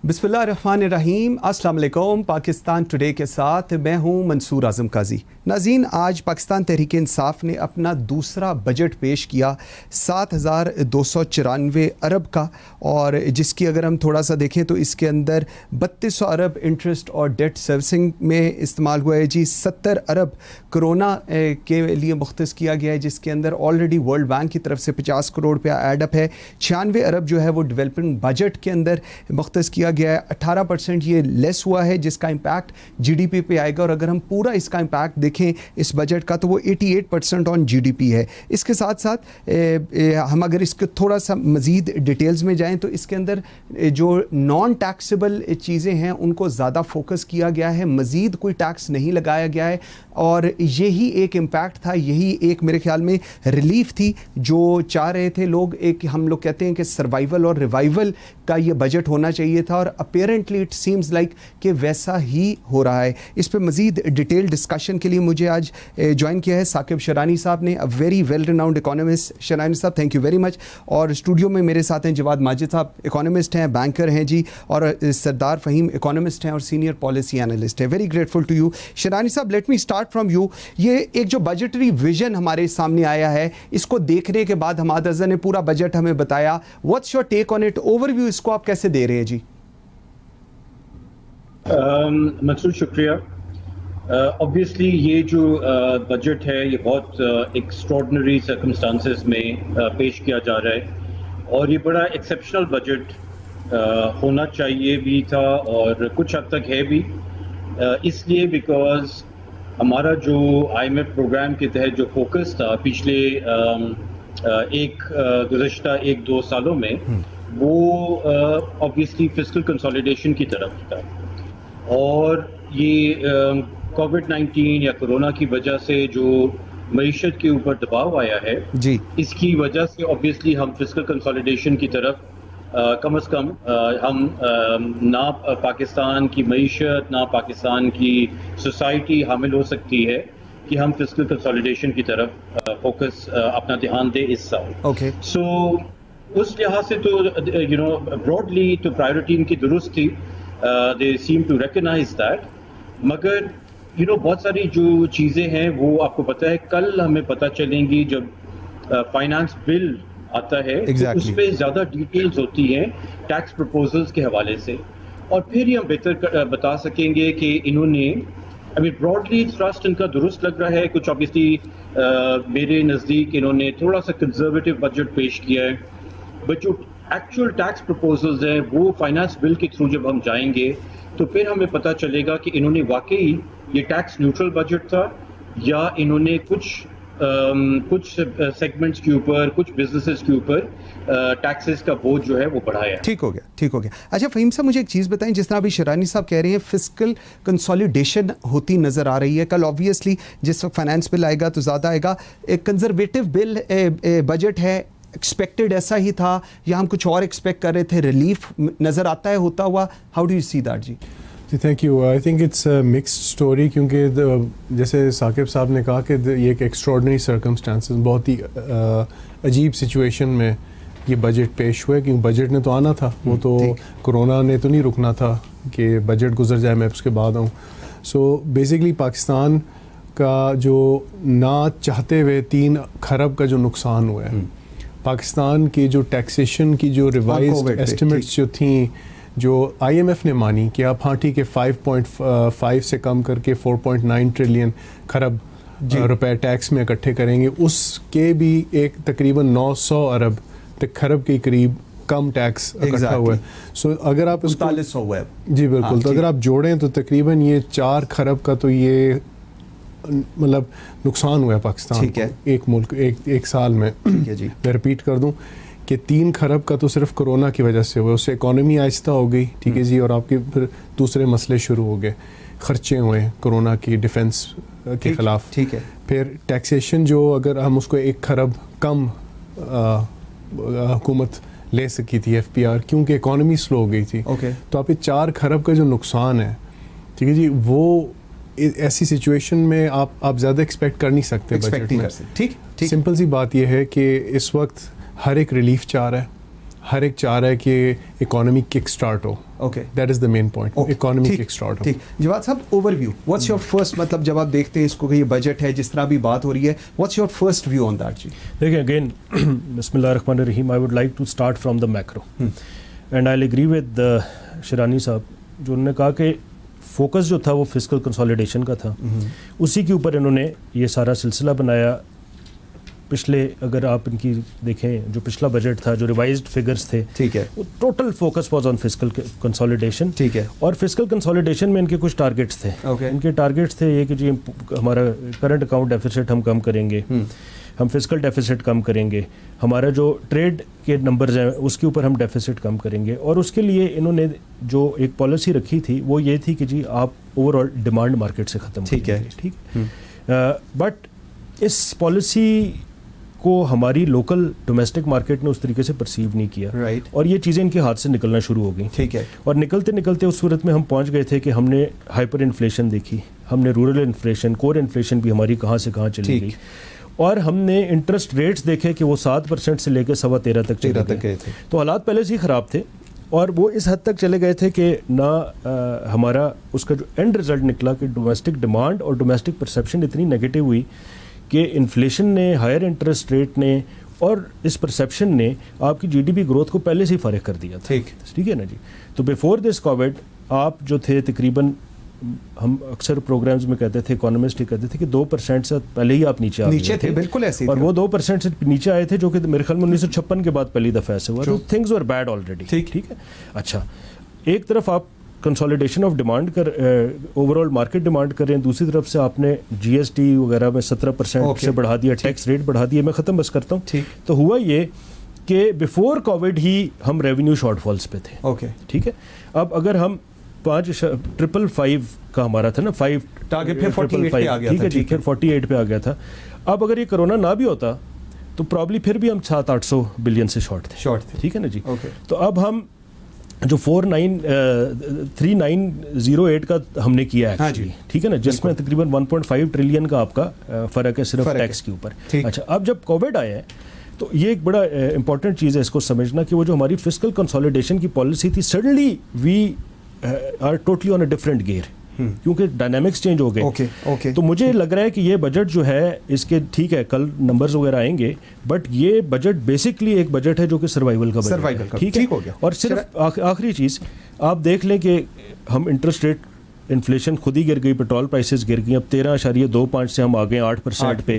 بسم اللہ الرحمن الرحیم. السلام علیکم. پاکستان ٹوڈے کے ساتھ میں ہوں منصور اعظم قاضی. ناظرین, آج پاکستان تحریک انصاف نے اپنا دوسرا بجٹ پیش کیا 7,294 ارب کا, اور جس کی اگر ہم تھوڑا سا دیکھیں تو اس کے اندر 3200 ارب انٹرسٹ اور ڈیٹ سروسنگ میں استعمال ہوا ہے جی. 70 ارب کرونا کے لیے مختص کیا گیا ہے, جس کے اندر آلریڈی ورلڈ بینک کی طرف سے 50 کروڑ روپیہ ایڈ اپ ہے. 96 ارب جو ہے وہ ڈیولپمنٹ بجٹ کے اندر مختص کیا گیا ہے. 18% یہ لیس ہوا ہے, جس کا امپیکٹ جی ڈی پی پہ آئے گا, اور اگر ہم پورا اس کا امپیکٹ دیکھیں اس بجٹ کا تو وہ 88% آن جی ڈی پی ہے. اس کے ساتھ ساتھ ہم اگر اس کے تھوڑا سا مزید ڈیٹیلز میں جائیں تو اس کے اندر جو نان ٹیکسیبل چیزیں ہیں ان کو زیادہ فوکس کیا گیا ہے, مزید کوئی ٹیکس نہیں لگایا گیا ہے, اور یہی ایک امپیکٹ تھا, یہی ایک میرے خیال میں ریلیف تھی جو چاہ رہے تھے لوگ. ایک ہم لوگ کہتے ہیں کہ سروائیول اور ریوائول کا یہ بجٹ ہونا چاہیے تھا, اور اپیرنٹلی اٹ سیمز لائک کہ ویسا ہی ہو رہا ہے. اس پہ مزید ڈیٹیل ڈسکشن کے لیے مجھے آج جوائن کیا ہے ثاقب شرانی صاحب نے, a very well renowned economist. Sherani صاحب تھینک یو ویری مچ. اور اسٹوڈیو میں میرے ساتھ ہیں جواد ماجد صاحب, اکانومسٹ ہیں, بینکر ہیں جی, اور سردار فہیم اکانومسٹ ہیں اور سینئر پالیسی اینالسٹ ہیں. Very grateful to you. Sherani صاحب, let me start from you. یہ ایک جو بجٹری ویژن ہمارے سامنے آیا ہے, اس کو دیکھنے کے بعد حماد ازہر نے پورا بجٹ ہمیں بتایا, what's your take on it, overview اس کو آپ کیسے دے رہے ہیں جی؟ منصور شکریہ. obviously یہ جو بجٹ ہے یہ بہت ایکسٹراڈنری سرکمسٹانسز میں پیش کیا جا رہا ہے, اور یہ بڑا ایکسیپشنل بجٹ ہونا چاہیے بھی تھا, اور کچھ حد تک ہے بھی, اس لیے بیکاز ہمارا جو آئی ایم ایف پروگرام کے تحت جو فوکس تھا پچھلے گزشتہ 1-2 سالوں میں, وہ obviously فسکل کنسالیڈیشن کی طرف تھا. اور یہ کووڈ-19 یا کرونا کی وجہ سے جو معیشت کے اوپر دباؤ آیا ہے جی, اس کی وجہ سے obviously ہم فسکل کنسالیڈیشن کی طرف کم از کم ہم نہ پاکستان کی معیشت نہ پاکستان کی سوسائٹی حامل ہو سکتی ہے کہ ہم فسکل کنسالیڈیشن کی طرف فوکس اپنا دھیان دیں اس سال. اوکے, سو اس لحاظ سے تو براڈلی تو پرائیورٹی ان کی درست تھی, دے سیم ٹو ریکگنائز دیٹ. مگر بہت ساری جو چیزیں ہیں وہ آپ کو پتہ ہے کل ہمیں پتہ چلیں گی جب فائنانس بل آتا ہے, اس پہ زیادہ ڈیٹیلز ہوتی ہیں ٹیکس پروپوزلز کے حوالے سے, اور پھر ہی ہم بہتر بتا سکیں گے کہ انہوں نے براڈلی تھرسٹ ان کا درست لگ رہا ہے. کچھ obviously میرے نزدیک انہوں نے تھوڑا سا کنزرویٹو بجٹ پیش کیا ہے, بٹ جو ایکچوئل ٹیکس پروپوزلز ہیں وہ فائنانس بل کے تھرو جب ہم جائیں گے تو پھر ہمیں پتہ چلے گا کہ انہوں نے واقعی یہ ٹیکس نیوٹرل بجٹ تھا, یا انہوں نے کچھ سیگمنٹس کے اوپر, کچھ بزنسز کے اوپر ٹیکسز کا بوجھ جو ہے وہ بڑھایا. ٹھیک ہو گیا. اچھا فہیم صاحب, مجھے ایک چیز بتائیں, جس طرح ابھی شرانی صاحب کہہ رہے ہیں فسکل کنسالیڈیشن ہوتی نظر آ رہی ہے. کل آبویسلی جس وقت فائنانس بل آئے گا تو زیادہ آئے گا. ایک کنزرویٹو بل بجٹ ہے, ایکسپیکٹڈ ایسا ہی تھا یا ہم کچھ اور ایکسپیکٹ کر رہے تھے, ریلیف نظر آتا ہے ہوتا ہوا, how do you see that جی؟ جی thank you. I think it's mixed story, کیونکہ جیسے ثاقب صاحب نے کہا کہ یہ ایک ایکسٹراڈنری سرکمسٹانسز, بہت ہی عجیب سچویشن میں یہ بجٹ پیش ہوا ہے, کیونکہ بجٹ نے تو آنا تھا, وہ تو کرونا نے تو نہیں رکنا تھا کہ بجٹ گزر جائے میں اس کے بعد آؤں. سو بیسکلی پاکستان کا جو نہ چاہتے ہوئے 3 کھرب کا جو نقصان ہوا ہے, پاکستان کی جو ٹیکسیشن کی جو ریوائزڈ ایسٹیمیٹس جو تھیں, جو آئی ایم ایف نے مانی کہ آپ ٹھیک ہے 5.5 سے کم کر کے 4.9 ٹریلین کھرب روپے ٹیکس میں اکٹھے کریں گے, اس کے بھی ایک تقریباً 900 ارب تک کھرب کے قریب کم ٹیکس اکٹھا ہوا ہے. سو اگر آپ اس کو جی بالکل, تو اگر آپ جوڑیں تو تقریباً یہ 4 کھرب کا تو یہ مطلب نقصان ہوا ہے پاکستان کو ایک ملک ایک سال میں. میں رپیٹ کر دوں کہ 3 کھرب کا تو صرف کرونا کی وجہ سے ہوا, اس سے اکانومی آہستہ ہو گئی, ٹھیک ہے جی, اور آپ کے پھر دوسرے مسئلے شروع ہو گئے, خرچے ہوئے کرونا کی ڈیفنس کے خلاف, ٹھیک ہے. پھر ٹیکسیشن جو اگر ہم اس کو 1 کھرب کم حکومت لے سکی تھی ایف پی آر, کیونکہ اکانومی سلو ہو گئی تھی, تو آپ یہ 4 کھرب کا جو نقصان ہے, ٹھیک ہے جی, وہ ایسی سچویشن میں آپ زیادہ ایکسپیکٹ کر نہیں سکتے بجٹ میں. ٹھیک, سمپل سی بات یہ ہے کہ اس وقت ہر ایک ریلیف چاہ رہا ہے, ہر ایک چاہ رہا ہے کہ اکانومی کک سٹارٹ ہو. Okay, that is the main point, economy kick start ہو. ٹھیک. جواد صاحب, overview, what's your first, مطلب جب آپ دیکھتے ہیں اس کو کہ یہ بجٹ ہے جس طرح بھی بات ہو رہی ہے, what's your first view on that? جی دیکھیں, اگین بسم اللہ الرحمن الرحیم, I would like to start from the macro, and I agree with Sherani صاحب جو انہوں نے کہا کہ فوکس جو تھا وہ فسکل کنسالیڈیشن کا تھا, اسی کے اوپر انہوں نے یہ سارا سلسلہ بنایا. پچھلے اگر آپ ان کی دیکھیں جو پچھلا بجٹ تھا, جو ریوائزڈ فگرز تھے, ٹھیک ہے, وہ total focus was on fiscal consolidation. ٹھیک ہے, اور فسکل کنسالیڈیشن میں ان کے کچھ ٹارگیٹس تھے. ان کے ٹارگیٹس تھے یہ کہ جی ہمارا کرنٹ اکاؤنٹ ڈیفیسٹ ہم کم کریں گے, ہم فسکل ڈیفیسٹ کم کریں گے, ہمارا جو ٹریڈ کے نمبرز ہیں اس کے اوپر ہم ڈیفیسٹ کم کریں گے. اور اس کے لیے انہوں نے جو ایک پالیسی رکھی تھی وہ یہ تھی کہ جی آپ اوور آل ڈیمانڈ مارکیٹ سے ختم کریں گے. ٹھیک ہے, بٹ اس پالیسی کو ہماری لوکل ڈومیسٹک مارکیٹ نے اس طریقے سے پرسیو نہیں کیا, اور یہ چیزیں ان کے ہاتھ سے نکلنا شروع ہو گئیں. ٹھیک ہے, اور نکلتے نکلتے اس صورت میں ہم پہنچ گئے تھے کہ ہم نے ہائپر انفلیشن دیکھی, ہم نے رورل انفلیشن, کور انفلیشن بھی ہماری کہاں سے کہاں چلی گئی, اور ہم نے انٹرسٹ ریٹس دیکھے کہ وہ 7% سے لے کے 13.25% تک چلے گئے تھے. تو حالات پہلے سے ہی خراب تھے, اور وہ اس حد تک چلے گئے تھے کہ نہ ہمارا اس کا جو اینڈ رزلٹ نکلا کہ ڈومیسٹک ڈیمانڈ اور ڈومیسٹک پرسیپشن اتنی نیگیٹو ہوئی کہ انفلیشن نے, ہائر انٹرسٹ ریٹ نے اور اس پرسیپشن نے آپ کی جی ڈی پی گروتھ کو پہلے سے ہی فارغ کر دیا تھا. ٹھیک ہے نا جی. تو بیفور دس کووڈ آپ جو تھے تقریباً, ہم اکثر پروگرامز میں کہتے تھے, اکانومسٹ ہی کہتے تھے کہ 2% سے پہلے ہی آپ نیچے تھے. بالکل ایسے, اور وہ 2% سے نیچے آئے تھے جو کہ میرے خیال میں 1956 کے بعد پہلی دفعہ ایسے ہوا. تو تھنگز ور بیڈ آلریڈی. ٹھیک ہے. اچھا, ایک طرف آپ کنسالیڈیشن آف ڈیمانڈ کر اوور آل مارکیٹ ڈیمانڈ کر رہے ہیں, دوسری طرف سے آپ نے جی ایس ٹی وغیرہ میں 17% سے بڑھا دیا, ٹیکس ریٹ بڑھا دیا. میں ختم بس کرتا ہوں. تو ہوا یہ کہ بیفور کووڈ ہی ہم ریونیو شارٹ فالس پہ تھے. ٹھیک ہے. اب اگر ہم 5.5 کا ہمارا تھا نا, 5 ٹارگیٹ پہ 48 پہ آ گیا تھا. ٹھیک ہے, 48 پہ آ گیا تھا. اب اگر یہ کرونا نہ بھی ہوتا تو پرابلی پھر بھی ہم 700-800 بلین سے شارٹ تھے. ٹھیک ہے نا جی. تو اب ہم جو 3908 کا ہم نے کیا ہے ایکچولی, ٹھیک ہے نا, جس میں تقریباً 1.5 ٹریلین کا آپ کا فرق ہے صرف ٹیکس کے اوپر. اچھا, اب جب کووڈ آیا ہے تو یہ ایک بڑا امپورٹنٹ چیز ہے اس کو سمجھنا کہ وہ جو ہماری فسکل کنسالیڈیشن کی پالیسی تھی, suddenly we are totally on a different gear, کیونکہ ڈائنامکس چینج ہو گئے. تو مجھے لگ رہا ہے کہ یہ بجٹ جو ہے اس کے, ٹھیک ہے کل نمبرز وغیرہ آئیں گے, بٹ یہ بجٹ بیسکلی ایک بجٹ ہے جو کہ سروائیول کا بجٹ ہے. ٹھیک ہے. اور صرف آخری چیز آپ دیکھ لیں کہ ہم انٹرسٹ ریٹ, انفلیشن خود ہی گر گئی, پیٹرول پرائسز گر گئی, اب 13.25 سے ہم آ گئے 8% پہ.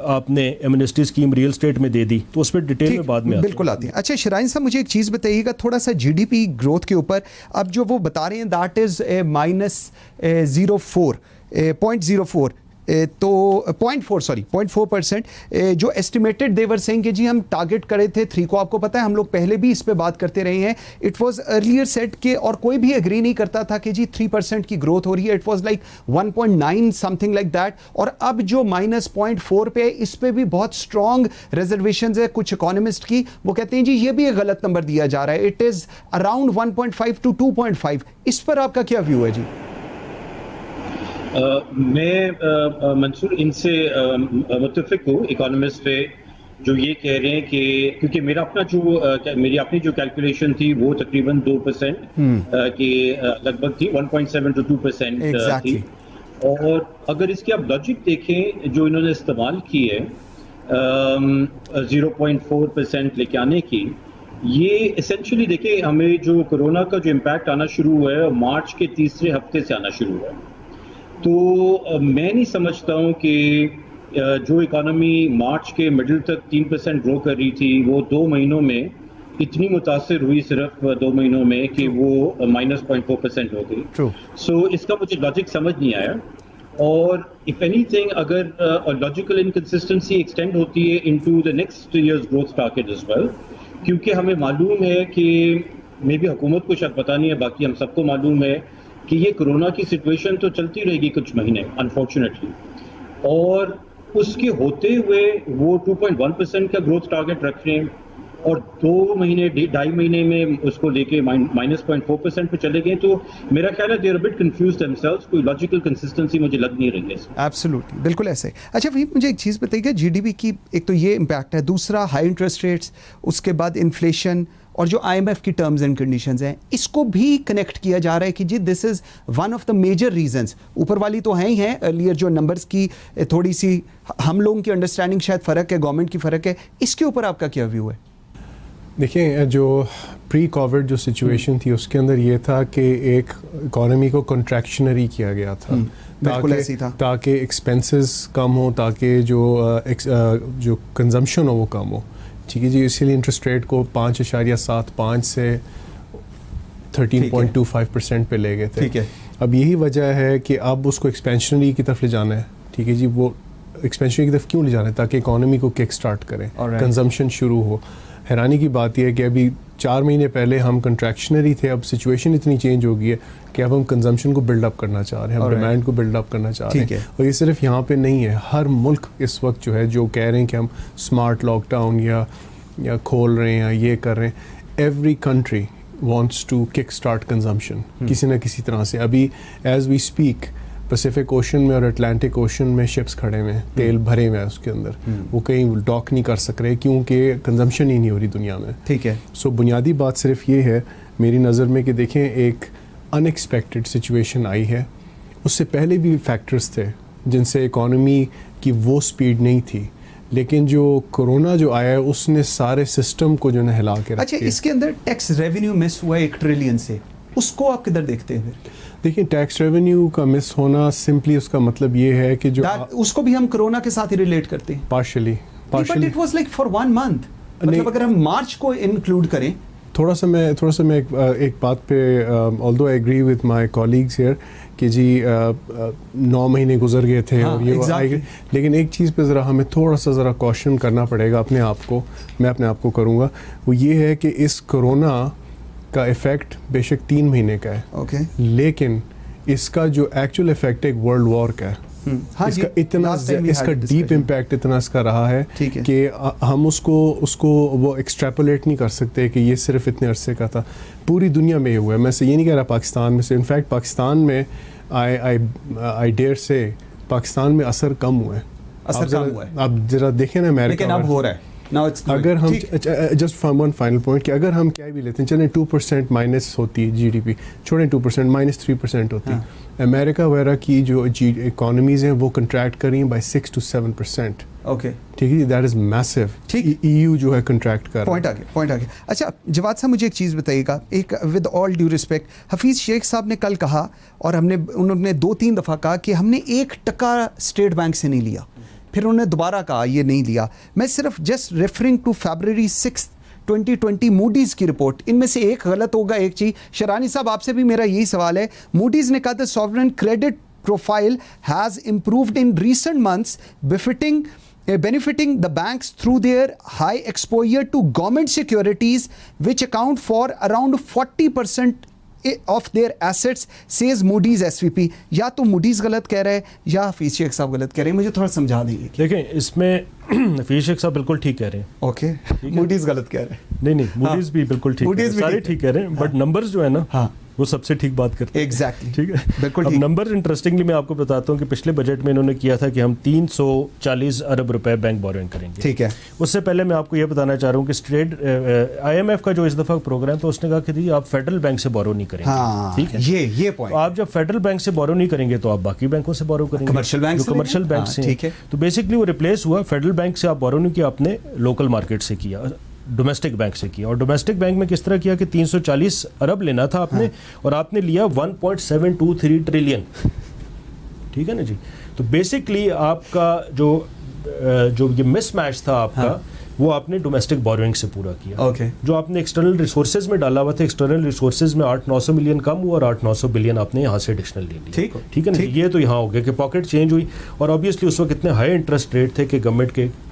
آپ نے ایمنسٹی اسکیم ریئل اسٹیٹ میں دے دی, تو اس پہ ڈیٹیل میں بعد میں بالکل آتی ہیں. اچھا شرائن صاحب, مجھے ایک چیز بتائیے گا تھوڑا سا جی ڈی پی گروتھ کے اوپر. اب جو وہ بتا رہے ہیں دیٹ از -0.04 تو 0.4% جو ایسٹیمیٹڈ دے ور سینگ کہ جی ہم ٹارگیٹ کرے تھے 3 کو. آپ کو پتہ ہے ہم لوگ پہلے بھی اس پہ بات کرتے رہے ہیں. اٹ واز ارلیئر سیٹ کہ, اور کوئی بھی ایگری نہیں کرتا تھا کہ جی 3% کی گروتھ ہو رہی ہے. It was like 1.9 some thing like that. اور اب جو -0.4 پہ, اس پہ بھی بہت اسٹرانگ ریزرویشنز ہے کچھ اکانومسٹ کی. وہ کہتے ہیں جی یہ بھی ایک غلط نمبر دیا جا رہا ہے, اٹ از اراؤنڈ 1.5 to 2.5. اس پر آپ کا کیا ویو ہے جی؟ میں منصور ان سے متفق ہوں اکانومسٹ پہ جو یہ کہہ رہے ہیں کہ کیونکہ میری اپنی جو کیلکولیشن تھی وہ تقریباً 2% کی لگ بھگ تھی, 1.7 to 2% تھی. اور اگر اس کی آپ لاجک دیکھیں جو انہوں نے استعمال کی ہے 0.4% لے کے آنے کی, یہ اسینشلی دیکھیں ہمیں جو کرونا کا جو امپیکٹ آنا شروع ہوا ہے مارچ کے تیسرے ہفتے سے آنا شروع ہوا ہے. تو میں نہیں سمجھتا ہوں کہ جو اکانومی مارچ کے مڈل تک 3% گرو کر رہی تھی وہ 2 مہینوں میں اتنی متاثر ہوئی, صرف 2 مہینوں میں, کہ وہ -0.4% ہو گئی. سو اس کا مجھے لاجک سمجھ نہیں آیا. اور اف اینی تھنگ اگر لاجیکل انکنسسٹنسی ایکسٹینڈ ہوتی ہے into the next years growth target as well, کیونکہ ہمیں معلوم ہے کہ مے بی حکومت کو شاید پتہ نہیں ہے, باقی ہم سب کو معلوم ہے کہ یہ کرونا کی سچویشن تو چلتی رہے گی کچھ مہینے انفارچونیٹلی, اور اس کے ہوتے ہوئے وہ 2.1% کا گروتھ ٹارگیٹ رکھ رہے ہیں. اور 2 مہینے 2.5 مہینے میں اس کو لے کے -0.4% پہ چلے گئے, تو میرا خیال ہے دے آر بٹ کنفیوزڈ دمسیلوز, کوئی لاجیکل کنسسٹنسی مجھے لگ نہیں رہی ہے. ایبسلیوٹلی, بالکل ایسے. اچھا وہی مجھے ایک چیز بتائیے گا, جی ڈی پی کی ایک تو یہ امپیکٹ ہے, دوسرا ہائی انٹرسٹ ریٹس, اس کے بعد انفلیشن, اور جو آئی ایم ایف کی ٹرمز اینڈ کنڈیشنز ہیں, اس کو بھی کنیکٹ کیا جا رہا ہے کہ جی this is one of the major reasons. اوپر والی تو ہیں ہی ہیں, ارلیئر جو نمبرز کی تھوڑی سی ہم لوگوں کی انڈرسٹینڈنگ شاید فرق ہے, گورنمنٹ کی فرق ہے, اس کے اوپر آپ کا کیا ویو ہے؟ دیکھیں, جو پری کووڈ جو سچویشن تھی اس کے اندر یہ تھا کہ ایک اکانومی کو کنٹریکشنری کیا گیا تھا, تاکہ ایکسپینسز کم ہوں, تاکہ جو کنزمپشن ہو وہ کم ہو. ٹھیک ہے جی, اسی لیے انٹرسٹ ریٹ کو 5.75 سے 13.25% پہ لے گئے تھے. ٹھیک ہے, اب یہی وجہ ہے کہ اب اس کو ایکسپینشنری کی طرف لے جانا ہے. ٹھیک ہے جی, وہ ایکسپینشنری کی طرف کیوں لے جانا ہے؟ تاکہ اکانومی کو کک سٹارٹ کریں, کنزمپشن شروع ہو. حیرانی کی بات یہ ہے کہ ابھی 4 مہینے پہلے ہم کنٹریکشنری تھے, اب سچویشن اتنی چینج ہو گئی ہے کہ اب ہم کنزمپشن کو بلڈ اپ کرنا چاہ رہے ہیں, ہم ڈیمانڈ کو بلڈ اپ کرنا چاہ رہے ہیں. اور یہ صرف یہاں پہ نہیں ہے, ہر ملک اس وقت جو ہے جو کہہ رہے ہیں کہ ہم اسمارٹ لاک ڈاؤن یا کھول رہے ہیں یا یہ کر رہے ہیں, every country wants to kick start consumption کسی نہ کسی طرح سے. ابھی as we speak Pacific Ocean میں اور اٹلانٹک اوشن میں شپس کھڑے ہوئے ہیں, تیل بھرے ہوئے ہیں اس کے اندر, وہ کہیں ڈاک نہیں کر سک رہے کیونکہ کنزمپشن ہی نہیں ہو رہی دنیا میں. ٹھیک ہے. سو بنیادی بات صرف یہ ہے میری نظر میں کہ دیکھیں, ایک ان ایکسپیکٹڈ سچویشن آئی ہے. اس سے پہلے بھی فیکٹرز تھے جن سے اکانومی کی وہ سپیڈ نہیں تھی, لیکن جو کرونا جو آیا ہے اس نے سارے سسٹم کو جو ہے ہلا کے رکھ دیا. اچھا, اس کے اندر ٹیکس ریونیو مس ہوا ہے 1 ٹریلین سے, اس کو آپ کدھر دیکھتے ہیں پھر؟ دیکھیں, ٹیکس ریونیو کا مس ہونا سمپلی اس کا مطلب یہ ہے کہ جو اس کو بھی ہم کرونا کے ساتھ ہی ریلیٹ کرتے ہیں partially, but it was like for 1 month. مطلب اگر ہم مارچ کو انکلوڈ کریں, تھوڑا سا میں ایک بات پہ although I agree with my colleagues here کہ جی 9 مہینے گزر گئے تھے اور یہ, لیکن ایک چیز پہ ہمیں تھوڑا سا کوشچن کرنا پڑے گا اپنے آپ کو, میں اپنے آپ کو کروں گا. وہ یہ ہے کہ اس کرونا کا ایفیکٹ بے شک 3 مہینے کا ہے, لیکن اس کا جو ایکچوئل ایفیکٹ ایک ورلڈ وار کا ہے. اس کا اتنا اس کا ڈیپ امپیکٹ اتنا اس کا رہا ہے کہ ہم اس کو وہ ایکسٹریپولیٹ نہیں کر سکتے کہ یہ صرف اتنے عرصے کا تھا. پوری دنیا میں یہ ہوا ہے, میں سے یہ نہیں کہہ رہا پاکستان میں سے, انفیکٹ پاکستان میں آئی ڈیئر سے پاکستان میں اثر کم ہوا ہے. آپ ذرا دیکھیں نا امریکہ, لیکن اب ہو رہا ہے. اگر ہم جسٹ ون فائنل پوائنٹ کہ اگر ہم کیا بھی لیتے ہیں, چلیں 2% مائنس ہوتی ہے جی ڈی پی, چھوڑیں 2% -3% ہوتی ہے. امریکہ وغیرہ کی جو اکانومیز ہیں وہ کنٹریکٹ کر رہی ہیں بائی 6 to 7%. اوکے, ٹھیک ہے, دیٹ از میسو. EU جو ہے کنٹریکٹ کر پوائنٹ آ گیا. اچھا جواد صاحب, مجھے ایک چیز بتائیے گا, ایک with all due respect, Hafeez شیخ صاحب نے کل کہا اور انہوں نے 2-3 دفعہ کہا کہ ہم نے 1 ٹکا اسٹیٹ بینک سے نہیں لیا, پھر انہوں نے دوبارہ کہا یہ نہیں لیا. میں صرف just referring to February 6, 2020 Moody's کی رپورٹ, ان میں سے ایک غلط ہوگا ایک چیز. شرانی صاحب آپ سے بھی میرا یہی سوال ہے. موڈیز نے کہا تھا sovereign credit profile has improved in recent months benefiting the banks through their high exposure to government securities which account for around 40% of their assets, says Moody's SVP. یا تو Moody's غلط کہہ رہے ہیں یا حفیظ شیخ صاحب غلط کہہ رہے ہیں, مجھے تھوڑا سمجھا دیں گے. دیکھیں, اس میں حفیظ شیخ صاحب بالکل ٹھیک کہہ رہے ہیں. اوکے, Moody's غلط کہہ رہے ہیں. نہیں, Moody's بھی بالکل ٹھیک ہے, سارے ٹھیک کہہ رہے ہیں, بٹ نمبرز جو ہے نا وہ سب سے ٹھیک بات کرتے ہیں. ایگزیکٹلی, ٹھیک ہے, بالکل. اب نمبر انٹرسٹنگ میں آپ کو بتاتا ہوں کہ پچھلے بجٹ میں انہوں نے کیا تھا کہ ہم 340 ارب روپے بینک بورنگ کریں گے. ٹھیک ہے. اس سے پہلے میں آپ کو یہ بتانا چاہ رہا ہوں کہ IMF کا جو اس دفعہ پروگرام تو اس نے کہا کہ آپ فیڈرل بینک سے بورو نہیں کریں گے. ٹھیک ہے, یہ پوائنٹ, آپ جب فیڈرل بینک سے بورو نہیں کریں گے تو آپ باقی بینکوں سے بورو کریں گے, کمرشل بینک سے. ٹھیک ہے, تو بیسکلی وہ ریپلیس ہوا, فیڈرل بینک سے آپ بورو نہیں کیا, آپ نے لوکل مارکیٹ سے کیا, ڈومیسٹک بینک سے کیا. اور ڈومیسٹک بینک میں کس طرح کیا کہ 340 ارب لینا تھا آپ نے, اور آپ نے لیا 1.723 ٹریلین. ٹھیک ہے نا جی. تو بیسکلی آپ کا جو یہ مس میچ تھا آپ کا, وہ آپ نے ڈومیسٹک بورونگ سے پورا کیا. جو آپ نے ایکسٹرنل ریسورسز میں ڈالا ہوا تھا, ایکسٹرنل ریسورسز میں 800-900 ملین کم ہوا اور 800-900 بلین آپ نے یہاں سے ایڈیشنل لے لی. ٹھیک ہے نا, یہ تو یہاں ہو گیا کہ پاکٹ چینج ہوئی. اور آبویسلی اس وقت اتنے ہائی انٹرسٹ ریٹ تھے کہ گورنمنٹ کے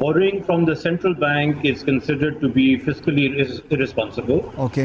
Borrowing from the central bank is considered to be fiscally irresponsible. Okay.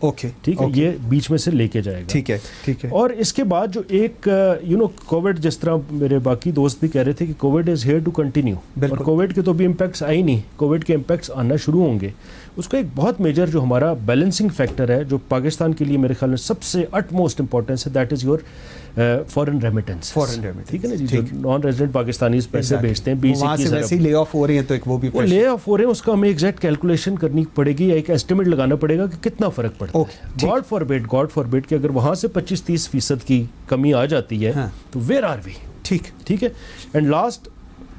Okay ٹھیک ہے, یہ بیچ میں سے لے کے جائے گا. ٹھیک ہے ٹھیک ہے. اور اس کے بعد جو ایک کووڈ, جس طرح میرے باقی دوست بھی کہہ رہے تھے کہ COVID is here to continue, اور کووڈ کے تو بھی امپیکٹس آئی نہیں, کووڈ کے امپیکٹس آنا شروع ہوں گے. اس کا ایک بہت میجر جو ہمارا بیلنسنگ فیکٹر ہے, جو پاکستان کے لیے میرے خیال میں سب سے اٹ موسٹ امپورٹنس ہے, that is your foreign remittance. ٹھیک ہے نا جی, جو نان ریزیڈنٹ پاکستانیز پیسے بھیجتے ہیں 20-21 ارب, لے آف ہو رہے ہیں, تو ایک وہ بھی لے آف ہو رہے ہیں, اس کا ہمیں ایگزیکٹ کیلکولیشن کرنی پڑے گی, یا ایک ایسٹیمیٹ لگانا پڑے گا کہ کتنا فرق پڑتا ہے. گاڈ فار بٹ کہ اگر وہاں سے 25-30% کی کمی آ جاتی ہے تو ویئر آر وی. ٹھیک ہے. And last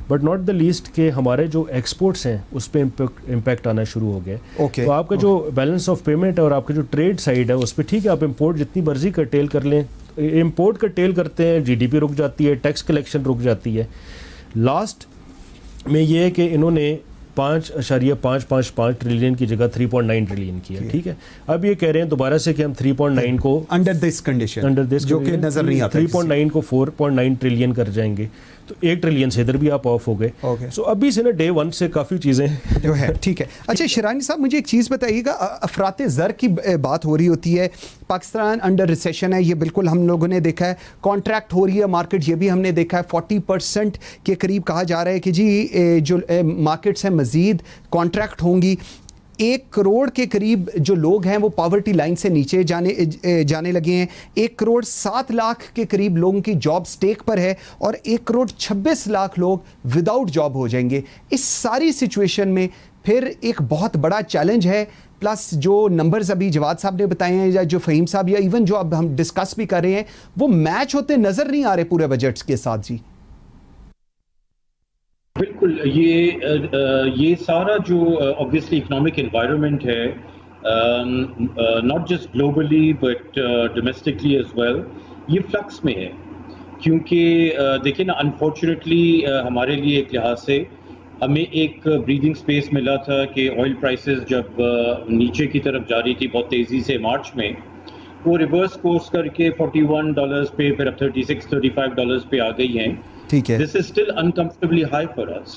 but not the least کہ ہمارے جو ایکسپورٹس ہیں اس پہ امپیکٹ آنا شروع ہو گئے. تو آپ کا جو بیلنس آف پیمنٹ ہے اور آپ کا جو ٹریڈ سائڈ ہے اس پہ ٹھیک ہے, آپ امپورٹ جتنی مرضی کرٹیل کر لیں, امپورٹ کرٹیل کرتے ہیں, جی ڈی پی رک جاتی ہے, ٹیکس کلیکشن رک جاتی ہے. لاسٹ میں یہ ہے کہ انہوں نے 5.555 ٹریلین کی جگہ 3.9 ٹریلین کیا. ٹھیک ہے, اب یہ کہہ رہے ہیں دوبارہ سے کہ ہم 3.9 کو انڈر دس کنڈیشن جو کہ نظر نہیں آتا, 3.9 کو 4.9 ٹریلین کر جائیں گے, تو 1 ٹریلین سے ادھر بھی آپ آف ہو گئے. سو ابھی سے نا ڈے 1 سے کافی چیزیں جو ہے. ٹھیک ہے. اچھا شیرانی صاحب, مجھے ایک چیز بتائیے گا, افراط زر کی بات ہو رہی ہوتی ہے, پاکستان انڈر ریسیشن ہے, یہ بالکل ہم لوگوں نے دیکھا ہے. کانٹریکٹ ہو رہی ہے مارکیٹ, یہ بھی ہم نے دیکھا ہے. 40% کے قریب کہا جا رہا ہے کہ جی جو مارکیٹس ہیں مزید کانٹریکٹ ہوں گی. 1 کروڑ کے قریب جو لوگ ہیں وہ پاورٹی لائن سے نیچے جانے لگے ہیں. 1 کروڑ 7 لاکھ کے قریب لوگوں کی جاب سٹیک پر ہے, اور 1 کروڑ 26 لاکھ لوگ وداؤٹ جاب ہو جائیں گے. اس ساری سچویشن میں پھر ایک بہت بڑا چیلنج ہے, پلس جو نمبرز ابھی جواد صاحب نے بتائے ہیں, یا جو فہیم صاحب, یا ایون جو اب ہم ڈسکس بھی کر رہے ہیں, وہ میچ ہوتے نظر نہیں آ رہے پورے بجٹس کے ساتھ. جی بالکل, یہ سارا جو obviously اکنامک انوائرمنٹ ہے, not just globally but domestically as well, یہ فلکس میں ہے. کیونکہ دیکھیں نا, انفارچونیٹلی ہمارے لیے ایک لحاظ سے ہمیں ایک بریدنگ سپیس ملا تھا کہ آئل پرائسز جب نیچے کی طرف جا رہی تھی بہت تیزی سے مارچ میں, وہ ریورس کورس کر کے $41 پہ, پھر اب $36-35 پہ آ گئی ہیں. This is still uncomfortably high for us.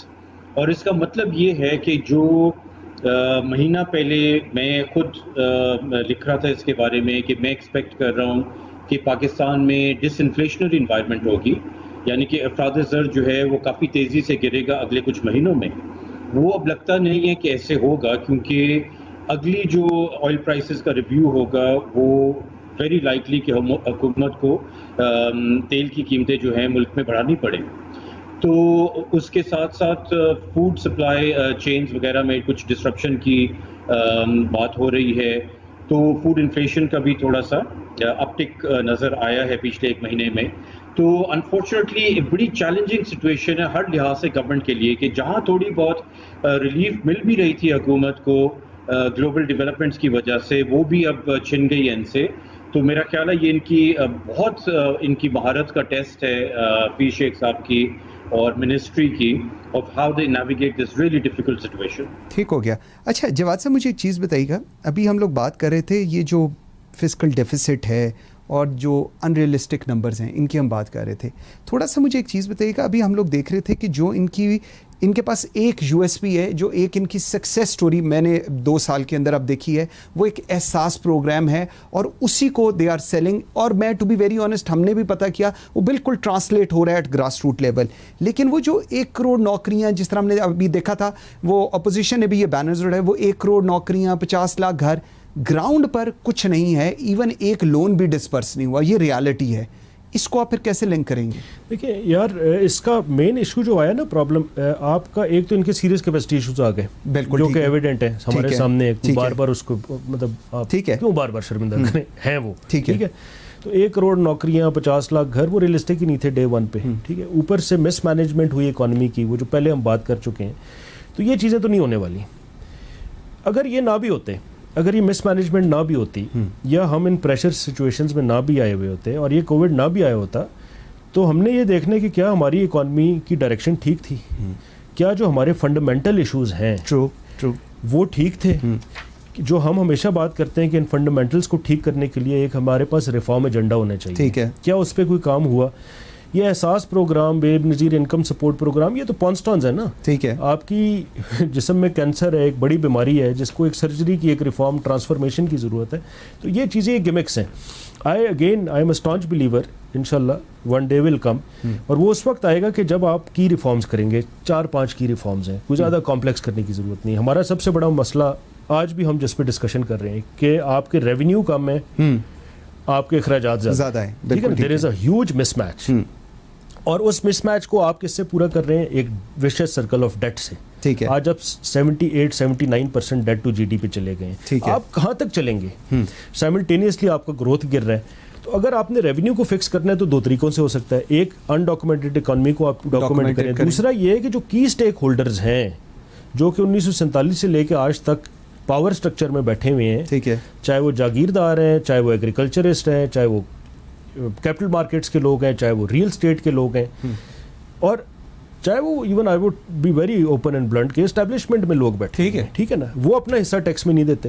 اور اس کا مطلب یہ ہے کہ جو مہینہ پہلے میں خود لکھ رہا تھا اس کے بارے میں کہ میں ایکسپیکٹ کر رہا ہوں کہ پاکستان میں ڈس انفلیشنری انوائرمنٹ ہوگی, یعنی کہ افراد زر جو ہے وہ کافی تیزی سے گرے گا اگلے کچھ مہینوں میں. وہ اب لگتا نہیں ہے کہ ایسے ہوگا, کیونکہ اگلی جو آئل پرائسز کا ریویو ہوگا وہ ویری لائکلی کہ حکومت کو تیل کی قیمتیں جو ہیں ملک میں بڑھانی پڑیں. تو اس کے ساتھ ساتھ فوڈ سپلائی چینز وغیرہ میں کچھ ڈسرپشن کی بات ہو رہی ہے, تو فوڈ انفلیشن کا بھی تھوڑا سا اپٹک نظر آیا ہے پچھلے 1 مہینے میں. تو انفارچونیٹلی ایک بڑی چیلنجنگ سچویشن ہے ہر لحاظ سے گورنمنٹ کے لیے, کہ جہاں تھوڑی بہت ریلیف مل بھی رہی تھی حکومت کو گلوبل ڈیولپمنٹس کی وجہ سے, وہ بھی اب چھن گئی ان سے. تو میرا خیال ہے یہ ان کی بہت ان کی مہارت کا ٹیسٹ ہے, پیر شیخ صاحب کی اور منسٹری کی, of how they navigate this really difficult situation. ٹھیک ہو گیا. اچھا جواد صاحب, مجھے ایک چیز بتائیے گا, ابھی ہم لوگ بات کر رہے تھے یہ جو فسکل ڈیفیسٹ ہے اور جو ان ریئلسٹک نمبرز ہیں ان کی ہم بات کر رہے تھے. تھوڑا سا مجھے ایک چیز بتائیے گا, ابھی ہم لوگ دیکھ رہے تھے کہ جو ان کے پاس ایک یو ایس پی ہے, جو ایک ان کی سکسیس سٹوری میں نے 2 سال کے اندر اب دیکھی ہے, وہ ایک احساس پروگرام ہے, اور اسی کو دے آر سیلنگ. اور میں ٹو بی ویری آنیسٹ, ہم نے بھی پتہ کیا وہ بالکل ٹرانسلیٹ ہو رہا ہے ایٹ گراس روٹ لیول. لیکن وہ جو 1 کروڑ نوکریاں جس طرح ہم نے ابھی دیکھا تھا, وہ اپوزیشن نے بھی یہ بینرز اڑائے, وہ 1 کروڑ نوکریاں, 50 لاکھ گھر, گراؤنڈ پر کچھ نہیں ہے. ایون ایک لون بھی ڈسپرس نہیں ہوا. یہ ریالٹی ہے. اس کو آپ پھر کیسے لنک کریں گے؟ دیکھیں یار, اس کا مین ایشو جو آیا نا پرابلم آپ کا, ایک تو ان کے سیریس کیپیسٹی ایشوز آ گئے, بالکل جو کہ ایویڈنٹ ہے ہمارے سامنے. بار بار اس کو مطلب آپ کیوں بار بار شرمندہ کریں, ہیں وہ ٹھیک ہے. تو 1 کروڑ نوکریاں, 50 لاکھ گھر, وہ ریئلسٹک ہی نہیں تھے ڈے 1 پہ. ٹھیک ہے, اوپر سے مس مینجمنٹ ہوئی اکانومی کی, وہ جو پہلے ہم بات کر چکے ہیں. تو یہ چیزیں تو نہیں ہونے والی. اگر یہ نہ بھی ہوتے, اگر یہ مس مینجمنٹ نہ بھی ہوتی, یا ہم ان پریشر سچویشنز میں نہ بھی آئے ہوئے ہوتے, اور یہ کووڈ نہ بھی آیا ہوتا, تو ہم نے یہ دیکھنے کہ کیا ہماری اکانومی کی ڈائریکشن ٹھیک تھی, کیا جو ہمارے فنڈامنٹل ایشوز ہیں وہ ٹھیک تھے. جو ہم ہمیشہ بات کرتے ہیں کہ ان فنڈامنٹلز کو ٹھیک کرنے کے لیے ایک ہمارے پاس ریفارم ایجنڈا ہونا چاہیے, کیا اس پہ کوئی کام ہوا, یہ احساس پروگرام، بے نظیر انکم سپورٹ پروگرام، یہ تو پونسٹانز ہے نا. ٹھیک ہے. آپ کی جسم میں کینسر ہے، ایک بڑی بیماری ہے جس کو ایک سرجری کی، ایک ریفارم ٹرانسفارمیشن کی ضرورت ہے. تو یہ چیزیں ایک گمکس ہیں. I am a staunch believer انشاءاللہ ون ڈے ول کم، اور وہ اس وقت آئے گا کہ جب آپ کی ریفارمز کریں گے. 4-5 کی ریفارمز ہیں، کوئی زیادہ کمپلیکس کرنے کی ضرورت نہیں. ہمارا سب سے بڑا مسئلہ آج بھی ہم جس پہ ڈسکشن کر رہے ہیں کہ آپ کے ریونیو کم ہے، آپ کے اخراجات زیادہ ہیں. ٹھیک ہے، دیر از اے ہیوج مس میچ، اور اس مس میچ کو آپ کس سے پورا کر رہے ہیں؟ ایک ویشیس سرکل آف ڈیٹ سے. ٹھیک ہے. آج اب 78-79% ڈیٹ ٹو جی ڈی پہ چلے گئے ہیں. آپ کہاں تک چلیں گے؟ سائملٹینیسلی آپ کا گروتھ گر رہا ہے. تو اگر آپ نے ریونیو کو فکس کرنا ہے تو 2 طریقوں سے ہو سکتا ہے. ایک انڈاکومنٹڈ اکانومی کو آپ ڈاکومنٹ کریں. دوسرا یہ ہے کہ جو کی اسٹیک ہولڈرز ہیں جو کہ 1947 سے لے کے آج تک پاور سٹرکچر میں بیٹھے ہوئے ہیں، ٹھیک ہے، چاہے وہ جاگیردار ہیں، چاہے وہ ایگریکلچرسٹ ہیں، چاہے وہ کیپٹل مارکیٹس کے لوگ ہیں، چاہے وہ ریئل اسٹیٹ کے لوگ ہیں، اور چاہے وہ even I would be very open and blunt کہ اسٹیبلشمنٹ میں لوگ بیٹھے. ٹھیک ہے نا، وہ اپنا حصہ ٹیکس میں نہیں دیتے.